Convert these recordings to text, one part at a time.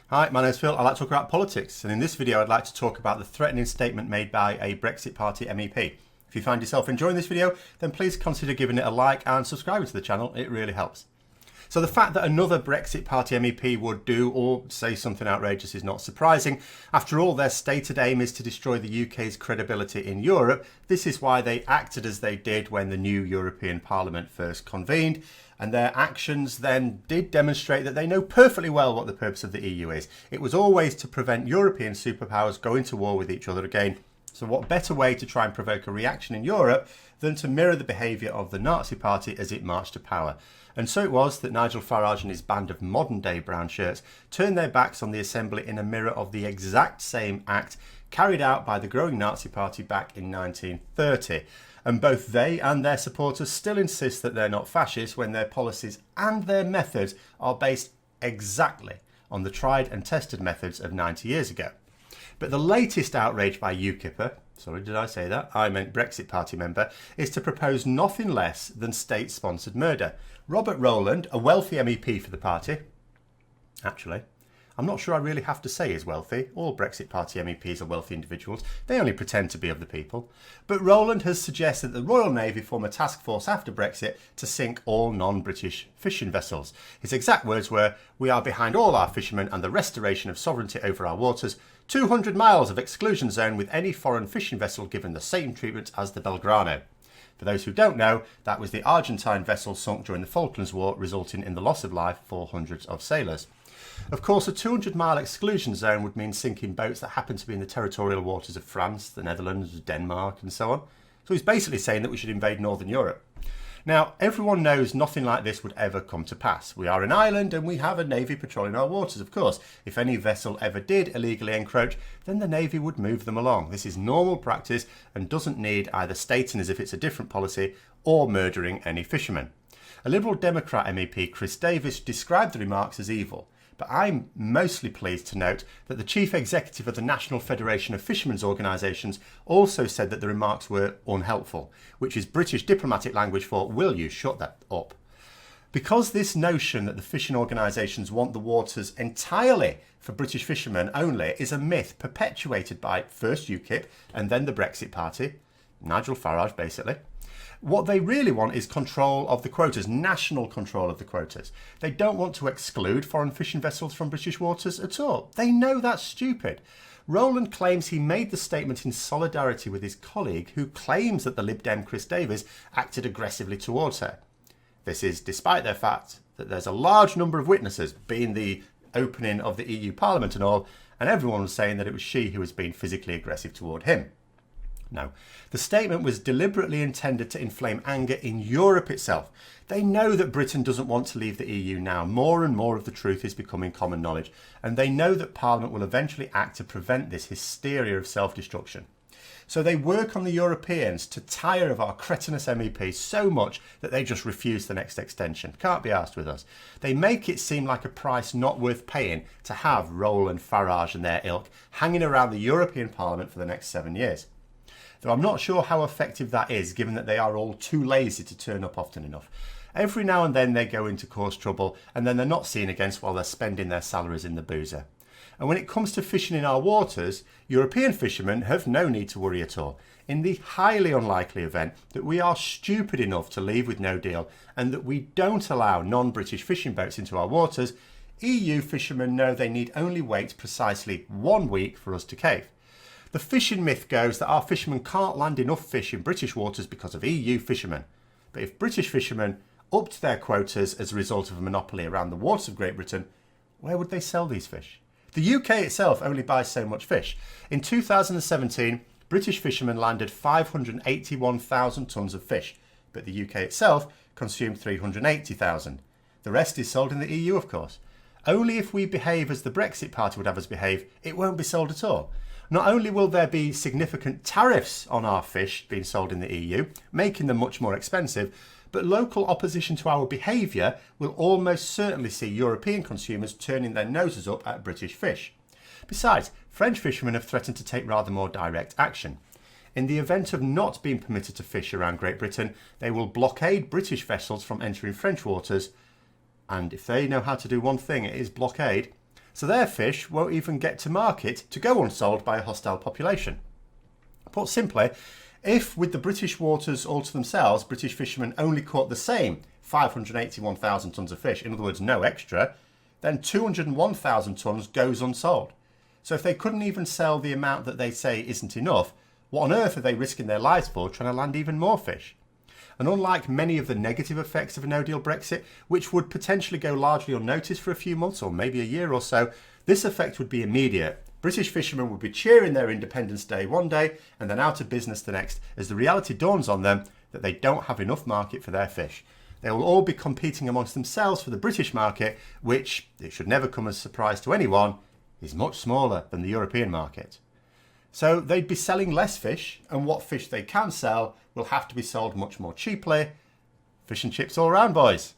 Hi, my name's Phil. I like to talk about politics, and in this video I'd like to talk about the threatening statement made by a Brexit Party MEP. If you find yourself enjoying this video, then please consider giving it a like and subscribing to the channel. It really helps. So the fact that another Brexit Party MEP would do or say something outrageous is not surprising. After all, their stated aim is to destroy the UK's credibility in Europe. This is why they acted as they did when the new European Parliament first convened. And their actions then did demonstrate that they know perfectly well what the purpose of the EU is. It was always to prevent European superpowers going to war with each other again. So what better way to try and provoke a reaction in Europe than to mirror the behaviour of the Nazi Party as it marched to power? And so it was that Nigel Farage and his band of modern-day brown shirts turned their backs on the Assembly in a mirror of the exact same act carried out by the growing Nazi Party back in 1930. And both they and their supporters still insist that they're not fascist when their policies and their methods are based exactly on the tried and tested methods of 90 years ago. But the latest outrage by UKIPper, sorry did I say that, I meant Brexit Party member, is to propose nothing less than state-sponsored murder. Robert Rowland, a wealthy MEP for the party, actually, I'm not sure I really have to say he's wealthy. All Brexit Party MEPs are wealthy individuals. They only pretend to be of the people. But Rowland has suggested that the Royal Navy form a task force after Brexit to sink all non-British fishing vessels. His exact words were, "We are behind all our fishermen and the restoration of sovereignty over our waters. 200 miles of exclusion zone with any foreign fishing vessel given the same treatment as the Belgrano." For those who don't know, that was the Argentine vessel sunk during the Falklands War, resulting in the loss of life for hundreds of sailors. Of course, a 200-mile exclusion zone would mean sinking boats that happen to be in the territorial waters of France, the Netherlands, Denmark, and so on. So he's basically saying that we should invade Northern Europe. Now, everyone knows nothing like this would ever come to pass. We are an island and we have a navy patrolling our waters, of course. If any vessel ever did illegally encroach, then the navy would move them along. This is normal practice and doesn't need either stating as if it's a different policy or murdering any fishermen. A Liberal Democrat MEP, Chris Davis, described the remarks as evil. But I'm mostly pleased to note that the chief executive of the National Federation of Fishermen's Organisations also said that the remarks were unhelpful, which is British diplomatic language for "will you shut that up?" Because this notion that the fishing organisations want the waters entirely for British fishermen only is a myth perpetuated by first UKIP and then the Brexit Party, Nigel Farage basically. What they really want is control of the quotas, national control of the quotas. They don't want to exclude foreign fishing vessels from British waters at all. They know that's stupid. Rowland claims he made the statement in solidarity with his colleague who claims that the Lib Dem Chris Davis acted aggressively towards her. This is despite the fact that there's a large number of witnesses, being the opening of the EU Parliament and all, and everyone was saying that it was she who was being physically aggressive toward him. No, the statement was deliberately intended to inflame anger in Europe itself. They know that Britain doesn't want to leave the EU now. More and more of the truth is becoming common knowledge, and they know that Parliament will eventually act to prevent this hysteria of self-destruction. So they work on the Europeans to tire of our cretinous MEPs so much that they just refuse the next extension. Can't be arsed with us. They make it seem like a price not worth paying to have Rowland, Farage and their ilk hanging around the European Parliament for the next 7 years. Though I'm not sure how effective that is, given that they are all too lazy to turn up often enough. Every now and then they go in to cause trouble, and then they're not seen against while they're spending their salaries in the boozer. And when it comes to fishing in our waters, European fishermen have no need to worry at all. In the highly unlikely event that we are stupid enough to leave with no deal, and that we don't allow non-British fishing boats into our waters, EU fishermen know they need only wait precisely 1 week for us to cave. The fishing myth goes that our fishermen can't land enough fish in British waters because of EU fishermen. But if British fishermen upped their quotas as a result of a monopoly around the waters of Great Britain, where would they sell these fish? The UK itself only buys so much fish. In 2017, British fishermen landed 581,000 tonnes of fish, but the UK itself consumed 380,000. The rest is sold in the EU, of course. Only if we behave as the Brexit Party would have us behave, it won't be sold at all. Not only will there be significant tariffs on our fish being sold in the EU, making them much more expensive, but local opposition to our behaviour will almost certainly see European consumers turning their noses up at British fish. Besides, French fishermen have threatened to take rather more direct action. In the event of not being permitted to fish around Great Britain, they will blockade British vessels from entering French waters, and if they know how to do one thing, it is blockade. So their fish won't even get to market to go unsold by a hostile population. Put simply, if with the British waters all to themselves, British fishermen only caught the same 581,000 tonnes of fish, in other words no extra, then 201,000 tonnes goes unsold. So if they couldn't even sell the amount that they say isn't enough, what on earth are they risking their lives for trying to land even more fish? And unlike many of the negative effects of a no-deal Brexit, which would potentially go largely unnoticed for a few months or maybe a year or so, this effect would be immediate. British fishermen would be cheering their Independence Day one day and then out of business the next, as the reality dawns on them that they don't have enough market for their fish. They will all be competing amongst themselves for the British market, which, it should never come as a surprise to anyone, is much smaller than the European market. So they'd be selling less fish, and what fish they can sell will have to be sold much more cheaply. Fish and chips all round, boys.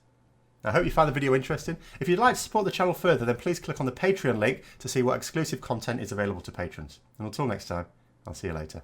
I hope you found the video interesting. If you'd like to support the channel further, then please click on the Patreon link to see what exclusive content is available to patrons. And until next time, I'll see you later.